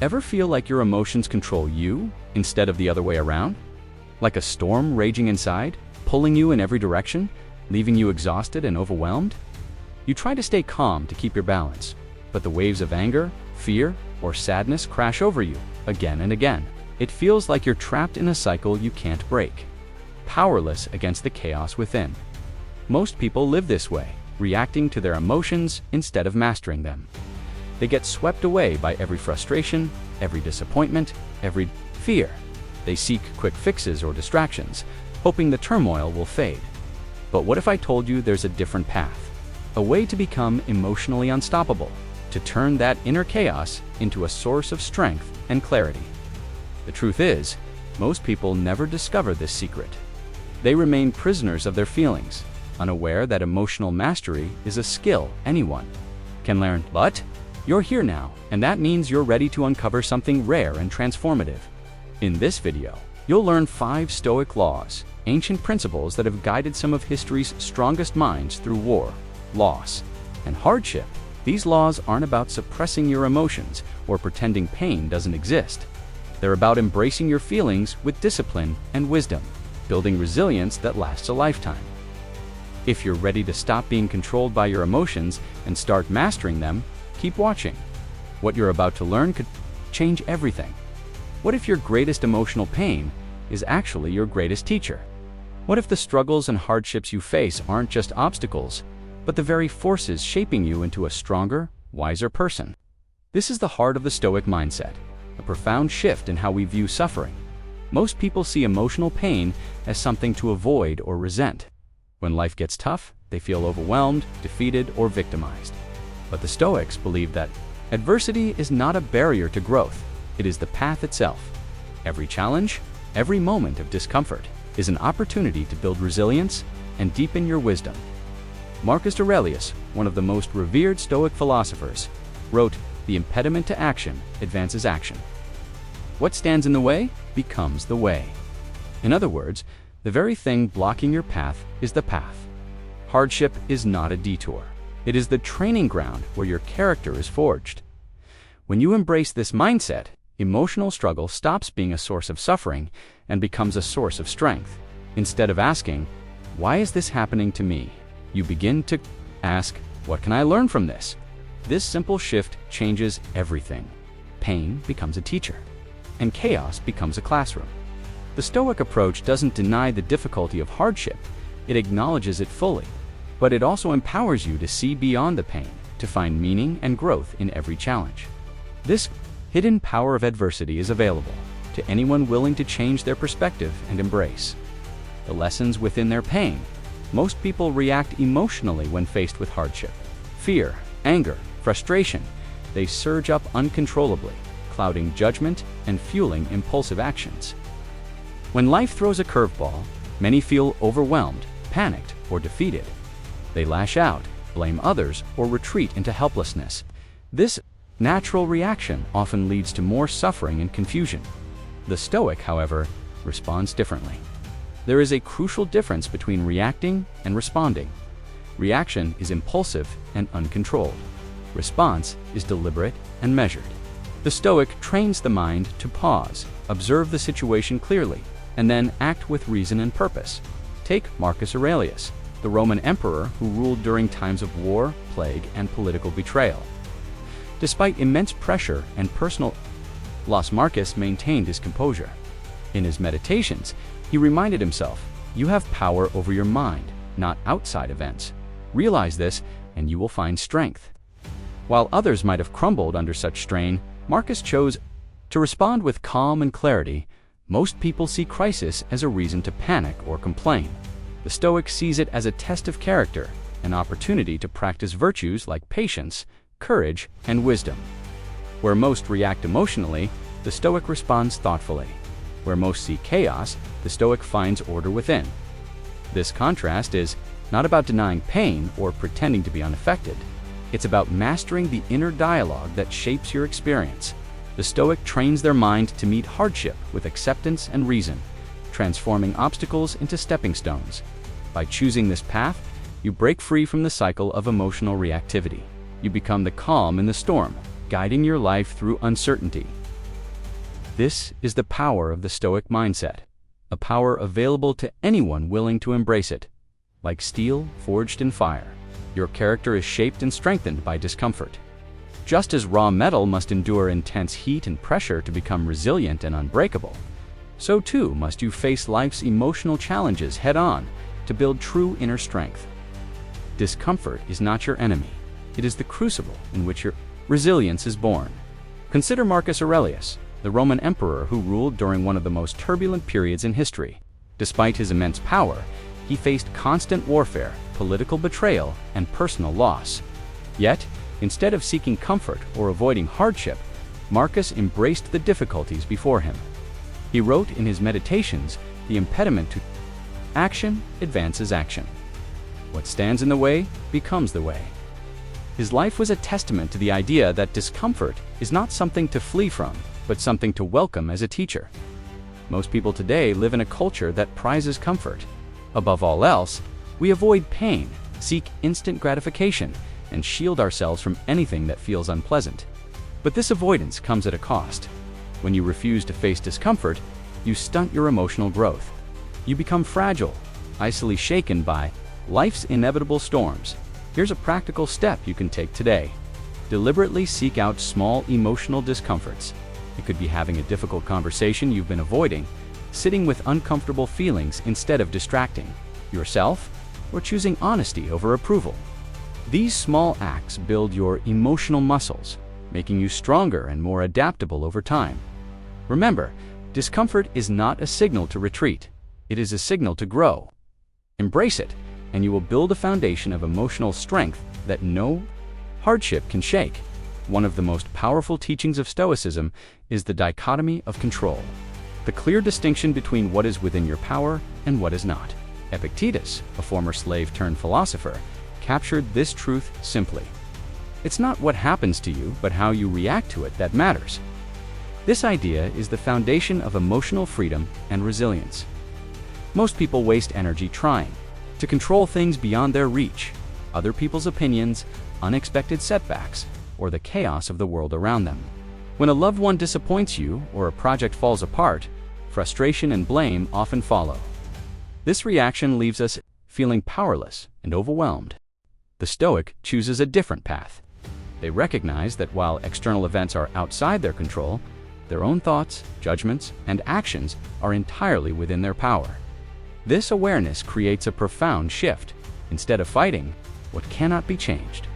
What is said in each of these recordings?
Ever feel like your emotions control you instead of the other way around? Like a storm raging inside, pulling you in every direction, leaving you exhausted and overwhelmed? You try to stay calm to keep your balance, but the waves of anger, fear, or sadness crash over you again and again. It feels like you're trapped in a cycle you can't break, powerless against the chaos within. Most people live this way, reacting to their emotions instead of mastering them. They get swept away by every frustration, every disappointment, every fear. They seek quick fixes or distractions, hoping the turmoil will fade. But what if I told you there's a different path? A way to become emotionally unstoppable, to turn that inner chaos into a source of strength and clarity. The truth is, most people never discover this secret. They remain prisoners of their feelings, unaware that emotional mastery is a skill anyone can learn. But you're here now, and that means you're ready to uncover something rare and transformative. In this video, you'll learn 5 Stoic laws, ancient principles that have guided some of history's strongest minds through war, loss, and hardship. These laws aren't about suppressing your emotions or pretending pain doesn't exist. They're about embracing your feelings with discipline and wisdom, building resilience that lasts a lifetime. If you're ready to stop being controlled by your emotions and start mastering them, keep watching. What you're about to learn could change everything. What if your greatest emotional pain is actually your greatest teacher? What if the struggles and hardships you face aren't just obstacles, but the very forces shaping you into a stronger, wiser person? This is the heart of the Stoic mindset, a profound shift in how we view suffering. Most people see emotional pain as something to avoid or resent. When life gets tough, they feel overwhelmed, defeated, or victimized. But the Stoics believe that adversity is not a barrier to growth, it is the path itself. Every challenge, every moment of discomfort is an opportunity to build resilience and deepen your wisdom. Marcus Aurelius, one of the most revered Stoic philosophers, wrote, "The impediment to action advances action. What stands in the way becomes the way." In other words, the very thing blocking your path is the path. Hardship is not a detour. It is the training ground where your character is forged. When you embrace this mindset, emotional struggle stops being a source of suffering and becomes a source of strength. Instead of asking, "Why is this happening to me?" you begin to ask, "What can I learn from this?" This simple shift changes everything. Pain becomes a teacher, and chaos becomes a classroom. The Stoic approach doesn't deny the difficulty of hardship, it acknowledges it fully. But it also empowers you to see beyond the pain, to find meaning and growth in every challenge. This hidden power of adversity is available to anyone willing to change their perspective and embrace the lessons within their pain. Most people react emotionally when faced with hardship. Fear, anger, frustration, they surge up uncontrollably, clouding judgment and fueling impulsive actions. When life throws a curveball, many feel overwhelmed, panicked, or defeated. They lash out, blame others, or retreat into helplessness. This natural reaction often leads to more suffering and confusion. The Stoic, however, responds differently. There is a crucial difference between reacting and responding. Reaction is impulsive and uncontrolled. Response is deliberate and measured. The Stoic trains the mind to pause, observe the situation clearly, and then act with reason and purpose. Take Marcus Aurelius, the Roman emperor who ruled during times of war, plague, and political betrayal. Despite immense pressure and personal loss, Marcus maintained his composure. In his meditations, he reminded himself, "You have power over your mind, not outside events. Realize this, and you will find strength." While others might have crumbled under such strain, Marcus chose to respond with calm and clarity. Most people see crisis as a reason to panic or complain. The Stoic sees it as a test of character, an opportunity to practice virtues like patience, courage, and wisdom. Where most react emotionally, the Stoic responds thoughtfully. Where most see chaos, the Stoic finds order within. This contrast is not about denying pain or pretending to be unaffected. It's about mastering the inner dialogue that shapes your experience. The Stoic trains their mind to meet hardship with acceptance and reason, transforming obstacles into stepping stones. By choosing this path, you break free from the cycle of emotional reactivity. You become the calm in the storm, guiding your life through uncertainty, This is the power of the Stoic mindset, a power available to anyone willing to embrace it. Like steel forged in fire, your character is shaped and strengthened by discomfort. Just as raw metal must endure intense heat and pressure to become resilient and unbreakable, so too must you face life's emotional challenges head-on to build true inner strength. Discomfort is not your enemy. It is the crucible in which your resilience is born. Consider Marcus Aurelius, the Roman emperor who ruled during one of the most turbulent periods in history. Despite his immense power, he faced constant warfare, political betrayal, and personal loss. Yet, instead of seeking comfort or avoiding hardship, Marcus embraced the difficulties before him. He wrote in his Meditations, "The impediment to action advances action. What stands in the way becomes the way." His life was a testament to the idea that discomfort is not something to flee from, but something to welcome as a teacher. Most people today live in a culture that prizes comfort. Above all else, we avoid pain, seek instant gratification, and shield ourselves from anything that feels unpleasant. But this avoidance comes at a cost. When you refuse to face discomfort, you stunt your emotional growth. You become fragile, easily shaken by life's inevitable storms. Here's a practical step you can take today. Deliberately seek out small emotional discomforts. It could be having a difficult conversation you've been avoiding, sitting with uncomfortable feelings instead of distracting yourself, or choosing honesty over approval. These small acts build your emotional muscles, making you stronger and more adaptable over time. Remember, discomfort is not a signal to retreat. It is a signal to grow. Embrace it, and you will build a foundation of emotional strength that no hardship can shake. One of the most powerful teachings of Stoicism is the dichotomy of control, the clear distinction between what is within your power and what is not. Epictetus, a former slave-turned-philosopher, captured this truth simply. It's not what happens to you, but how you react to it that matters. This idea is the foundation of emotional freedom and resilience. Most people waste energy trying to control things beyond their reach, other people's opinions, unexpected setbacks, or the chaos of the world around them. When a loved one disappoints you or a project falls apart, frustration and blame often follow. This reaction leaves us feeling powerless and overwhelmed. The Stoic chooses a different path. They recognize that while external events are outside their control, their own thoughts, judgments, and actions are entirely within their power. This awareness creates a profound shift. Instead of fighting what cannot be changed,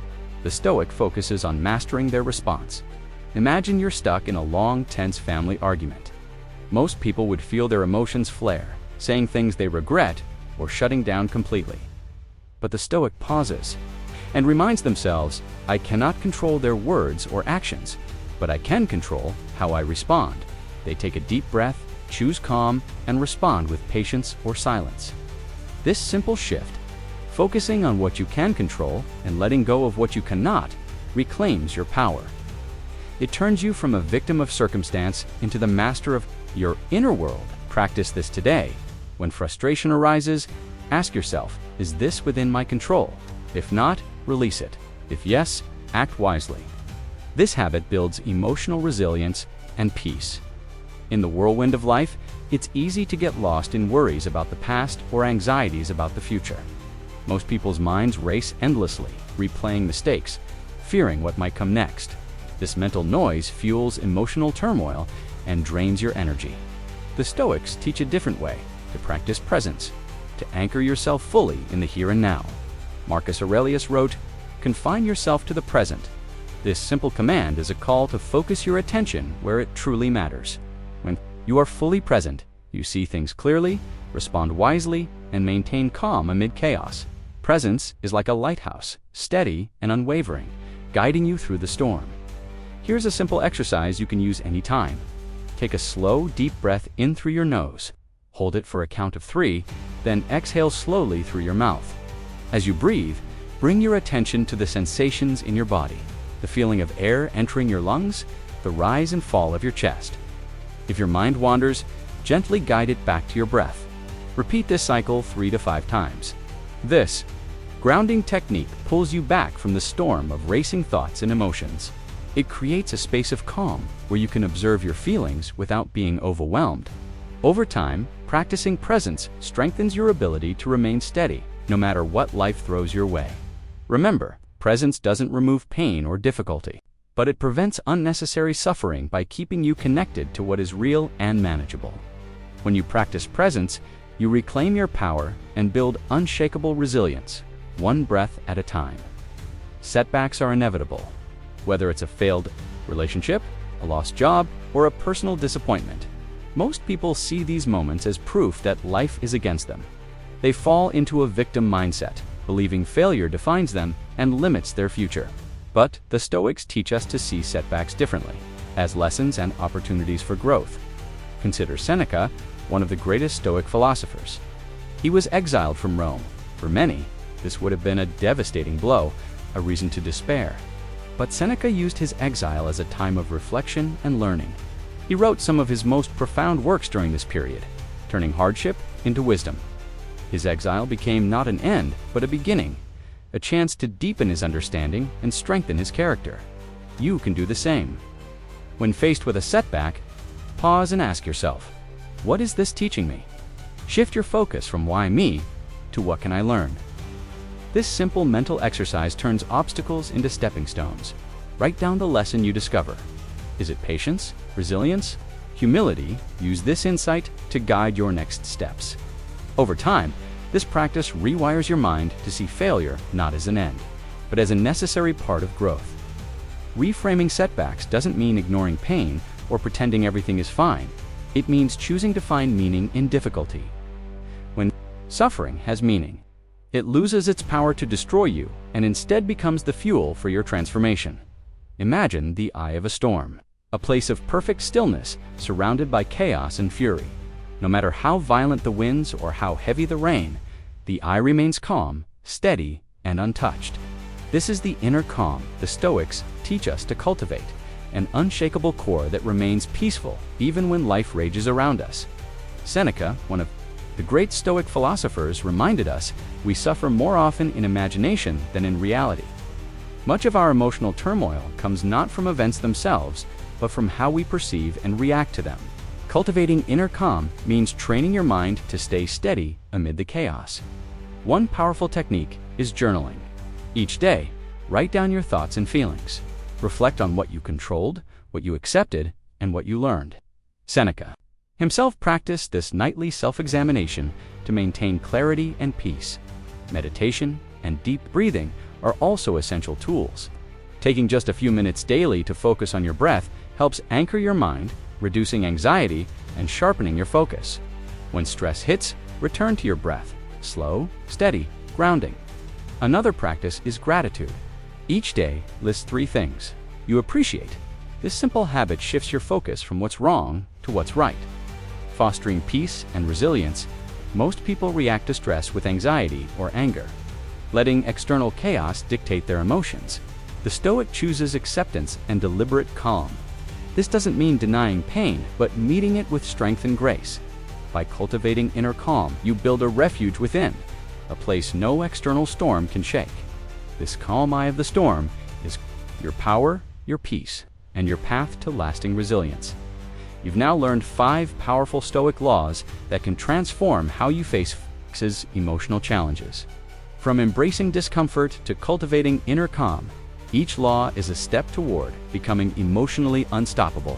the Stoic focuses on mastering their response. Imagine you're stuck in a long, tense family argument. Most people would feel their emotions flare, saying things they regret or shutting down completely. But the Stoic pauses and reminds themselves, I cannot control their words or actions, but I can control how I respond. They take a deep breath, choose calm, and respond with patience or silence. This simple shift, focusing on what you can control and letting go of what you cannot, reclaims your power. It turns you from a victim of circumstance into the master of your inner world. Practice this today. When frustration arises, ask yourself, is this within my control? If not, release it. If yes, act wisely. This habit builds emotional resilience and peace. In the whirlwind of life, it's easy to get lost in worries about the past or anxieties about the future. Most people's minds race endlessly, replaying mistakes, fearing what might come next. This mental noise fuels emotional turmoil and drains your energy. The Stoics teach a different way to practice presence, to anchor yourself fully in the here and now. Marcus Aurelius wrote, "Confine yourself to the present." This simple command is a call to focus your attention where it truly matters. When you are fully present, you see things clearly, respond wisely, and maintain calm amid chaos. Presence is like a lighthouse, steady and unwavering, guiding you through the storm. Here's a simple exercise you can use anytime. Take a slow, deep breath in through your nose. Hold it for a count of 3, then exhale slowly through your mouth. As you breathe, bring your attention to the sensations in your body, the feeling of air entering your lungs, the rise and fall of your chest. If your mind wanders, gently guide it back to your breath. Repeat this cycle 3 to 5 times. This grounding technique pulls you back from the storm of racing thoughts and emotions. It creates a space of calm where you can observe your feelings without being overwhelmed. Over time, practicing presence strengthens your ability to remain steady, no matter what life throws your way. Remember, presence doesn't remove pain or difficulty, but it prevents unnecessary suffering by keeping you connected to what is real and manageable. When you practice presence, you reclaim your power and build unshakable resilience, one breath at a time. Setbacks are inevitable. Whether it's a failed relationship, a lost job, or a personal disappointment, most people see these moments as proof that life is against them. They fall into a victim mindset, believing failure defines them and limits their future. But the Stoics teach us to see setbacks differently, as lessons and opportunities for growth. Consider Seneca, one of the greatest Stoic philosophers. He was exiled from Rome. For many, this would have been a devastating blow, a reason to despair. But Seneca used his exile as a time of reflection and learning. He wrote some of his most profound works during this period, turning hardship into wisdom. His exile became not an end, but a beginning, a chance to deepen his understanding and strengthen his character. You can do the same. When faced with a setback, pause and ask yourself, what is this teaching me? Shift your focus from why me to what can I learn? This simple mental exercise turns obstacles into stepping stones. Write down the lesson you discover. Is it patience, resilience, humility? Use this insight to guide your next steps. Over time, this practice rewires your mind to see failure not as an end, but as a necessary part of growth. Reframing setbacks doesn't mean ignoring pain or pretending everything is fine. It means choosing to find meaning in difficulty. When suffering has meaning, it loses its power to destroy you and instead becomes the fuel for your transformation. Imagine the eye of a storm, a place of perfect stillness surrounded by chaos and fury. No matter how violent the winds or how heavy the rain, the eye remains calm, steady, and untouched. This is the inner calm the Stoics teach us to cultivate, an unshakable core that remains peaceful even when life rages around us. Seneca, one of the great Stoic philosophers, reminded us we suffer more often in imagination than in reality. Much of our emotional turmoil comes not from events themselves, but from how we perceive and react to them. Cultivating inner calm means training your mind to stay steady amid the chaos. One powerful technique is journaling. Each day, write down your thoughts and feelings. Reflect on what you controlled, what you accepted, and what you learned. Seneca himself practiced this nightly self-examination to maintain clarity and peace. Meditation and deep breathing are also essential tools. Taking just a few minutes daily to focus on your breath helps anchor your mind, reducing anxiety and sharpening your focus. When stress hits, return to your breath, slow, steady, grounding. Another practice is gratitude. Each day, list 3 things you appreciate. This simple habit shifts your focus from what's wrong to what's right. Fostering peace and resilience, most people react to stress with anxiety or anger, letting external chaos dictate their emotions. The Stoic chooses acceptance and deliberate calm. This doesn't mean denying pain, but meeting it with strength and grace. By cultivating inner calm, you build a refuge within, a place no external storm can shake. This calm eye of the storm is your power, your peace, and your path to lasting resilience. You've now learned 5 powerful Stoic laws that can transform how you face emotional challenges. From embracing discomfort to cultivating inner calm, each law is a step toward becoming emotionally unstoppable.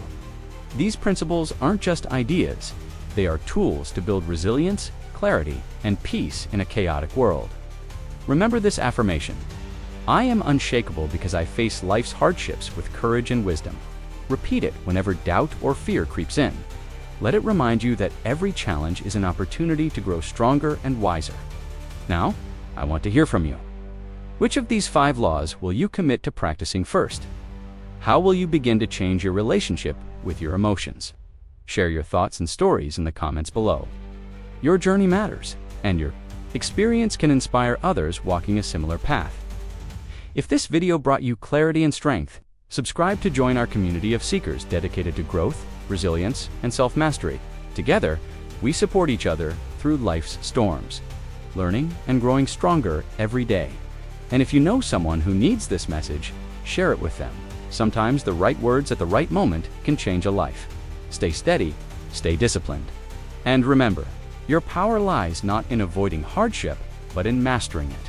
These principles aren't just ideas, they are tools to build resilience, clarity, and peace in a chaotic world. Remember this affirmation: I am unshakable because I face life's hardships with courage and wisdom. Repeat it whenever doubt or fear creeps in. Let it remind you that every challenge is an opportunity to grow stronger and wiser. Now, I want to hear from you. Which of these 5 laws will you commit to practicing first? How will you begin to change your relationship with your emotions? Share your thoughts and stories in the comments below. Your journey matters, and your experience can inspire others walking a similar path. If this video brought you clarity and strength, subscribe to join our community of seekers dedicated to growth, resilience, and self-mastery. Together, we support each other through life's storms, learning and growing stronger every day. And if you know someone who needs this message, share it with them. Sometimes the right words at the right moment can change a life. Stay steady, stay disciplined. And remember, your power lies not in avoiding hardship, but in mastering it.